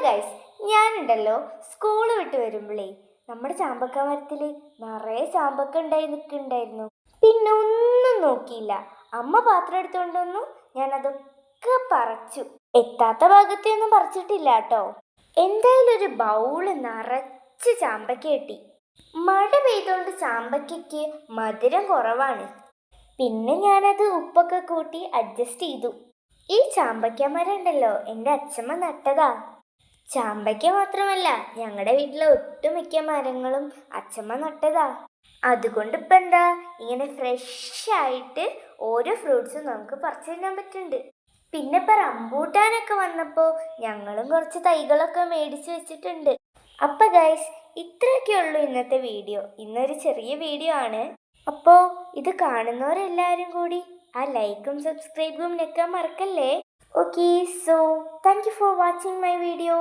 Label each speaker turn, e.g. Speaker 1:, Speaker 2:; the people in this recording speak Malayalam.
Speaker 1: ഗൈസ്, ഞാനുണ്ടല്ലോ സ്കൂൾ വിട്ട് വരുമ്പോഴേ നമ്മുടെ ചാമ്പക്ക മരത്തിൽ നിറയെ ചാമ്പക്ക ഉണ്ടായി നിൽക്കുന്നുണ്ടായിരുന്നു. പിന്നെ ഒന്നും നോക്കിയില്ല, അമ്മ പാത്രം എടുത്തുകൊണ്ടുവന്നു. ഞാനതൊക്കെ പറിച്ചു. എത്താത്ത ഭാഗത്തെ ഒന്നും പറിച്ചിട്ടില്ല കേട്ടോ. എന്തായാലും ഒരു ബൗള് നിറച്ച് ചാമ്പക്ക കിട്ടി. മഴ പെയ്തുകൊണ്ട് ചാമ്പയ്ക്ക് മധുരം കുറവാണ്. പിന്നെ ഞാനത് ഉപ്പൊക്കെ കൂട്ടി അഡ്ജസ്റ്റ് ചെയ്തു. ഈ ചാമ്പയ്ക്ക മരം ഉണ്ടല്ലോ എൻ്റെ അച്ഛമ്മ നട്ടതാ. ചാമ്പയ്ക്ക മാത്രമല്ല, ഞങ്ങളുടെ വീട്ടിലെ ഒട്ടുമിക്ക മരങ്ങളും അച്ഛമ്മ നട്ടതാ. അതുകൊണ്ട് ഇപ്പം എന്താ, ഇങ്ങനെ ഫ്രഷ് ആയിട്ട് ഓരോ ഫ്രൂട്ട്സും നമുക്ക് പറിച്ചു തരാൻ പറ്റുന്നുണ്ട്. പിന്നെ ഇപ്പം റംബൂട്ടാനൊക്കെ വന്നപ്പോൾ ഞങ്ങളും കുറച്ച് തൈകളൊക്കെ മേടിച്ചു വെച്ചിട്ടുണ്ട്. അപ്പം ഗൈസ്, ഇത്രയൊക്കെ ഉള്ളൂ ഇന്നത്തെ വീഡിയോ. ഇന്നൊരു ചെറിയ വീഡിയോ ആണ്. അപ്പോൾ ഇത് കാണുന്നവരെല്ലാവരും കൂടി ആ ലൈക്കും സബ്സ്ക്രൈബും ഞെക്കാൻ മറക്കല്ലേ. Okay, so thank you for watching my video.